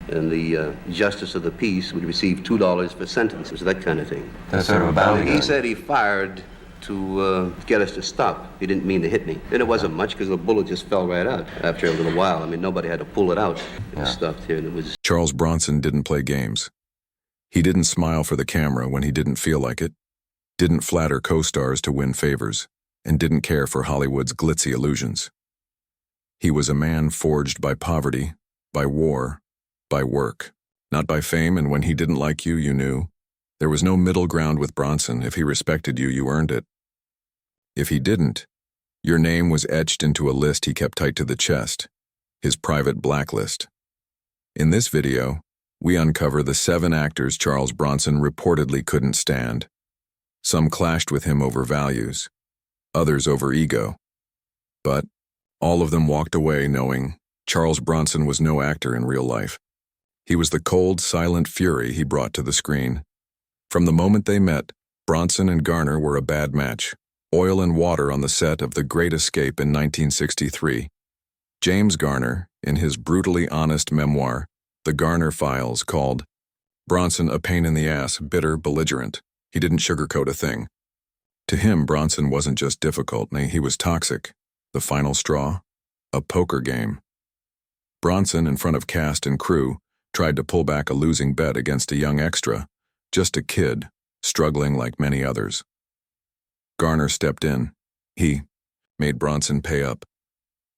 and the justice of the peace would receive $2 for sentences, that kind of thing. That's sort of a bounty. He said he fired to get us to stop. He didn't mean to hit me. And it wasn't much because the bullet just fell right out after a little while. I mean, nobody had to pull it out. It was stuffed here, and it was... Charles Bronson didn't play games. He didn't smile for the camera when he didn't feel like it, didn't flatter co-stars to win favors, and didn't care for Hollywood's glitzy illusions. He was a man forged by poverty, by war, by work, not by fame, and when he didn't like you, you knew. There was no middle ground with Bronson. If he respected you, you earned it. If he didn't, your name was etched into a list he kept tight to the chest, his private blacklist. In this video, we uncover the 7 actors Charles Bronson reportedly couldn't stand. Some clashed with him over values, others over ego. But all of them walked away knowing Charles Bronson was no actor in real life. He was the cold, silent fury he brought to the screen. From the moment they met, Bronson and Garner were a bad match. Oil and water on the set of The Great Escape in 1963. James Garner, in his brutally honest memoir, The Garner Files, called Bronson a pain in the ass, bitter, belligerent. He didn't sugarcoat a thing. To him, Bronson wasn't just difficult, he was toxic. The final straw? A poker game. Bronson, in front of cast and crew, tried to pull back a losing bet against a young extra, just a kid, struggling like many others. Garner stepped in. He made Bronson pay up.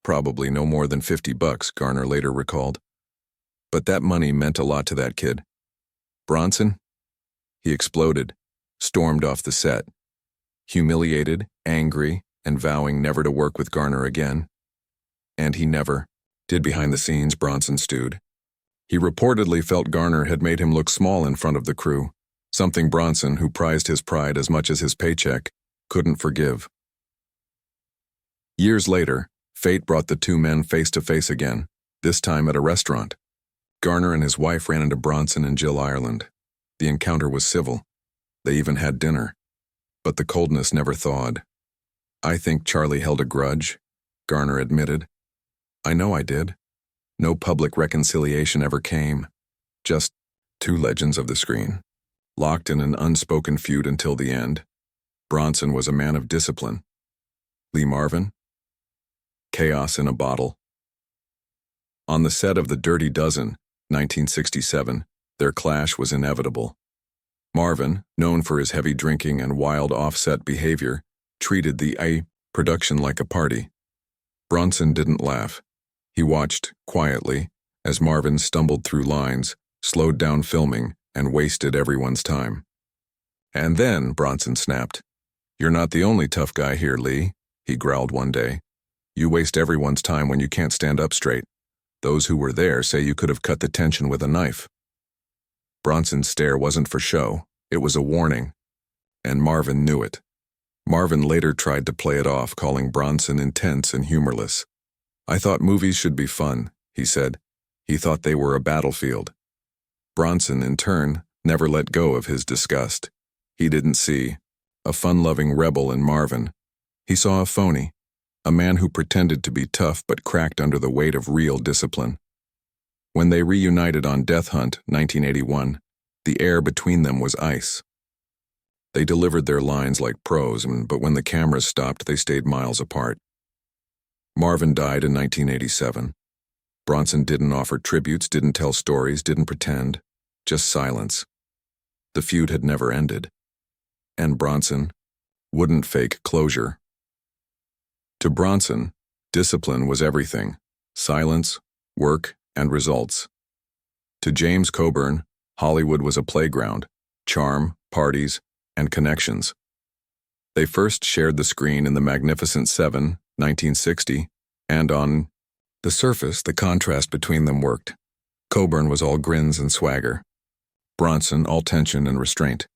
Probably no more than $50, Garner later recalled. But that money meant a lot to that kid. Bronson? He exploded, stormed off the set, humiliated, angry, and vowing never to work with Garner again. And he never did. Behind the scenes, Bronson stewed. He reportedly felt Garner had made him look small in front of the crew, something Bronson, who prized his pride as much as his paycheck, couldn't forgive. Years later, fate brought the 2 men face to face again, this time at a restaurant. Garner and his wife ran into Bronson in Jill, Ireland. The encounter was civil. They even had dinner. But the coldness never thawed. I think Charlie held a grudge, Garner admitted. I know I did. No public reconciliation ever came. Just 2 legends of the screen, locked in an unspoken feud until the end. Bronson was a man of discipline. Lee Marvin? Chaos in a bottle. On the set of The Dirty Dozen, 1967, their clash was inevitable. Marvin, known for his heavy drinking and wild offset behavior, treated the production like a party. Bronson didn't laugh. He watched, quietly, as Marvin stumbled through lines, slowed down filming, and wasted everyone's time. And then, Bronson snapped. You're not the only tough guy here, Lee, he growled one day. You waste everyone's time when you can't stand up straight. Those who were there say you could have cut the tension with a knife. Bronson's stare wasn't for show. It was a warning. And Marvin knew it. Marvin later tried to play it off, calling Bronson intense and humorless. I thought movies should be fun, he said. He thought they were a battlefield. Bronson, in turn, never let go of his disgust. He didn't see a fun-loving rebel in Marvin. He saw a phony, a man who pretended to be tough but cracked under the weight of real discipline. When they reunited on Death Hunt, 1981, the air between them was ice. They delivered their lines like pros, but when the cameras stopped, they stayed miles apart. Marvin died in 1987. Bronson didn't offer tributes, didn't tell stories, didn't pretend, just silence. The feud had never ended. And Bronson wouldn't fake closure. To Bronson, discipline was everything: silence, work, and results. To James Coburn, Hollywood was a playground: charm, parties, and connections. They first shared the screen in The Magnificent Seven, 1960, and on the surface, the contrast between them worked. Coburn was all grins and swagger. Bronson all tension and restraint.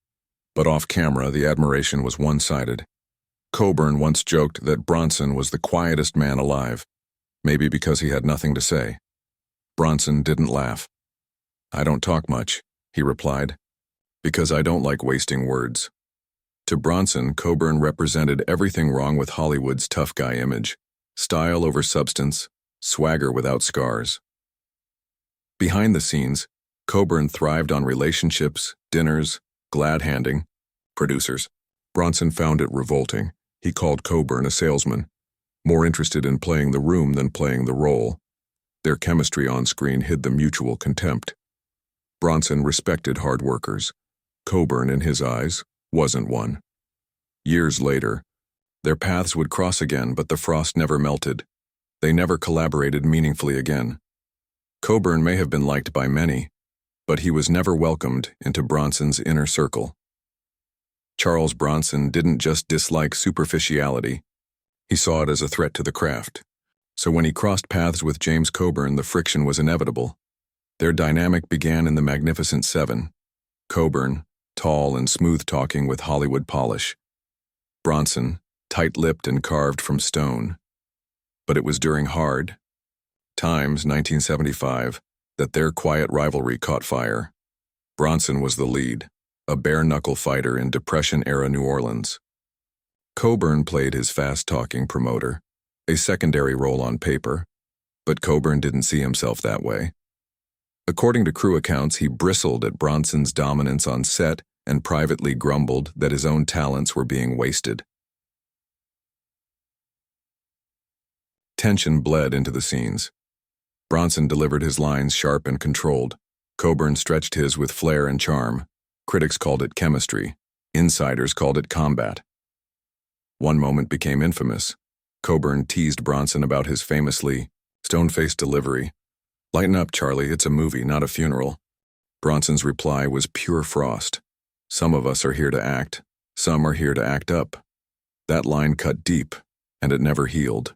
But off camera, the admiration was one-sided. Coburn once joked that Bronson was the quietest man alive, maybe because he had nothing to say. Bronson didn't laugh. I don't talk much, he replied, because I don't like wasting words. To Bronson, Coburn represented everything wrong with Hollywood's tough guy image: style over substance, swagger without scars. Behind the scenes, Coburn thrived on relationships, dinners, glad-handing, producers. Bronson found it revolting. He called Coburn a salesman, more interested in playing the room than playing the role. Their chemistry on screen hid the mutual contempt. Bronson respected hard workers. Coburn, in his eyes, wasn't one. Years later, their paths would cross again, but the frost never melted. They never collaborated meaningfully again. Coburn may have been liked by many, but he was never welcomed into Bronson's inner circle. Charles Bronson didn't just dislike superficiality. He saw it as a threat to the craft. So when he crossed paths with James Coburn, the friction was inevitable. Their dynamic began in the Magnificent Seven. Coburn, tall and smooth-talking with Hollywood polish. Bronson, tight-lipped and carved from stone. But it was during Hard Times, 1975, that their quiet rivalry caught fire. Bronson was the lead, a bare-knuckle fighter in Depression-era New Orleans. Coburn played his fast-talking promoter, a secondary role on paper, but Coburn didn't see himself that way. According to crew accounts, he bristled at Bronson's dominance on set and privately grumbled that his own talents were being wasted. Tension bled into the scenes. Bronson delivered his lines sharp and controlled. Coburn stretched his with flair and charm. Critics called it chemistry. Insiders called it combat. One moment became infamous. Coburn teased Bronson about his famously stone-faced delivery. "Lighten up, Charlie, it's a movie, not a funeral." Bronson's reply was pure frost. "Some of us are here to act. Some are here to act up." That line cut deep, and it never healed.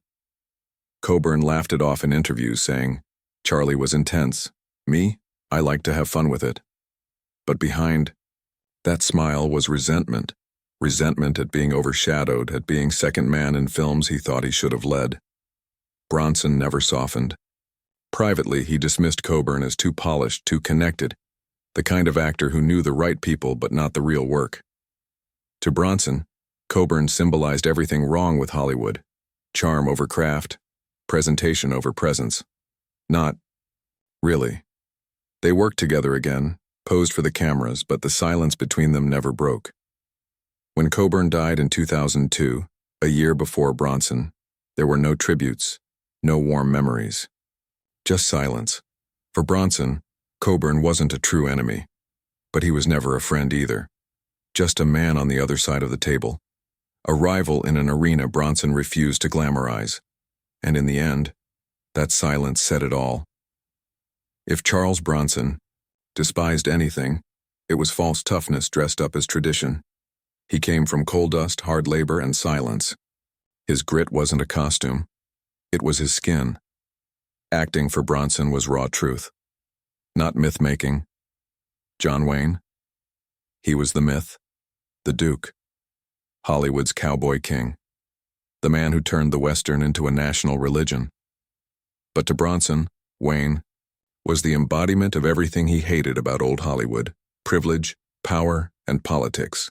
Coburn laughed it off in interviews, saying, "Charlie was intense. Me, I like to have fun with it." But behind that smile was resentment. Resentment at being overshadowed, at being second man in films he thought he should have led. Bronson never softened. Privately, he dismissed Coburn as too polished, too connected, the kind of actor who knew the right people but not the real work. To Bronson, Coburn symbolized everything wrong with Hollywood: charm over craft, presentation over presence. Not really. They worked together again, posed for the cameras, but the silence between them never broke. When Coburn died in 2002, a year before Bronson, there were no tributes, no warm memories. Just silence. For Bronson, Coburn wasn't a true enemy, but he was never a friend either. Just a man on the other side of the table. A rival in an arena Bronson refused to glamorize. And in the end, that silence said it all. If Charles Bronson despised anything, it was false toughness dressed up as tradition. He came from coal dust, hard labor, and silence. His grit wasn't a costume. It was his skin. Acting for Bronson was raw truth, not myth-making. John Wayne? He was the myth, the Duke, Hollywood's cowboy king, the man who turned the Western into a national religion. But to Bronson, Wayne was the embodiment of everything he hated about old Hollywood: privilege, power, and politics.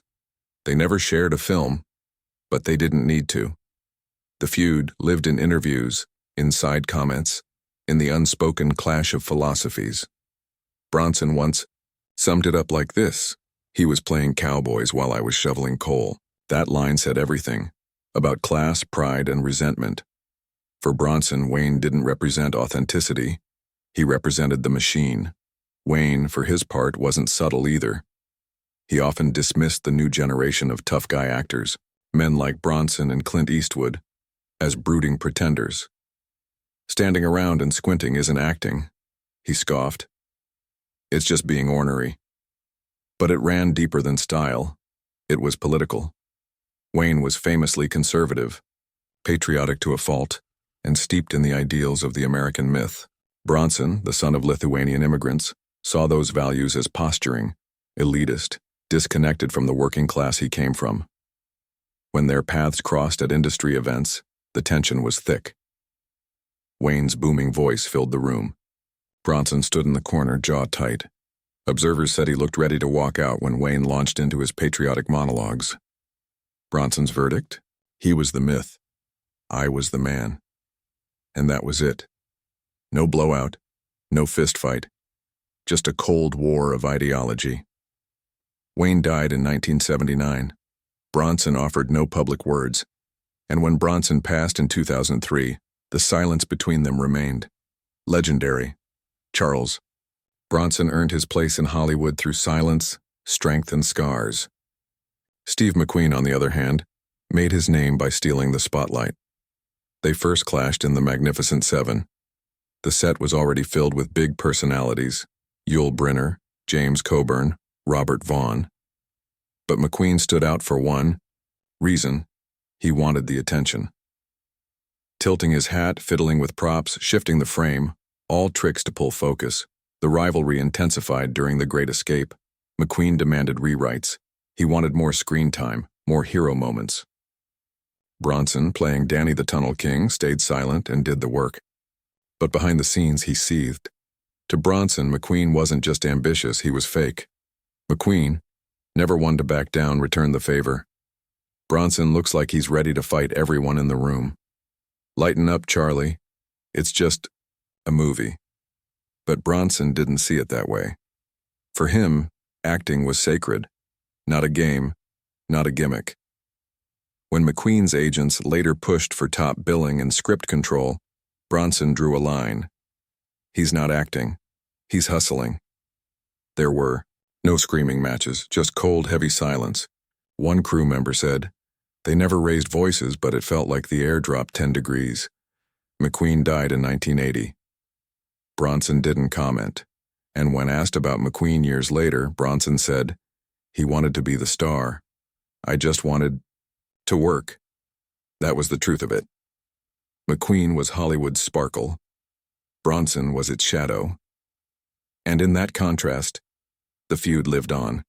They never shared a film, but they didn't need to. The feud lived in interviews, in side comments, in the unspoken clash of philosophies. Bronson once summed it up like this: "He was playing cowboys while I was shoveling coal." That line said everything about class, pride, and resentment. For Bronson, Wayne didn't represent authenticity. He represented the machine. Wayne, for his part, wasn't subtle either. He often dismissed the new generation of tough guy actors, men like Bronson and Clint Eastwood, as brooding pretenders. "Standing around and squinting isn't acting," he scoffed. "It's just being ornery." But it ran deeper than style. It was political. Wayne was famously conservative, patriotic to a fault, and steeped in the ideals of the American myth. Bronson, the son of Lithuanian immigrants, saw those values as posturing, elitist, disconnected from the working class he came from. When their paths crossed at industry events, the tension was thick. Wayne's booming voice filled the room. Bronson stood in the corner, jaw tight. Observers said he looked ready to walk out when Wayne launched into his patriotic monologues. Bronson's verdict? He was the myth. I was the man. And that was it. No blowout, no fist fight, just a cold war of ideology. Wayne died in 1979. Bronson offered no public words, and when Bronson passed in 2003, the silence between them remained. Legendary. Charles. Bronson earned his place in Hollywood through silence, strength, and scars. Steve McQueen, on the other hand, made his name by stealing the spotlight. They first clashed in The Magnificent Seven. The set was already filled with big personalities: Yul Brynner, James Coburn, Robert Vaughn. But McQueen stood out for one reason: he wanted the attention. Tilting his hat, fiddling with props, shifting the frame, all tricks to pull focus. The rivalry intensified during The Great Escape. McQueen demanded rewrites. He wanted more screen time, more hero moments. Bronson, playing Danny the Tunnel King, stayed silent and did the work. But behind the scenes, he seethed. To Bronson, McQueen wasn't just ambitious, he was fake. McQueen, never one to back down, returned the favor. Bronson looks like he's ready to fight everyone in the room. Lighten up, Charlie. It's just a movie. But Bronson didn't see it that way. For him, acting was sacred. Not a game, not a gimmick. When McQueen's agents later pushed for top billing and script control, Bronson drew a line. He's not acting. He's hustling. There were no screaming matches, just cold, heavy silence. One crew member said, "They never raised voices, but it felt like the air dropped 10 degrees. McQueen died in 1980. Bronson didn't comment, and when asked about McQueen years later, Bronson said, "He wanted to be the star. I just wanted to work." That was the truth of it. McQueen was Hollywood's sparkle. Bronson was its shadow. And in that contrast, the feud lived on.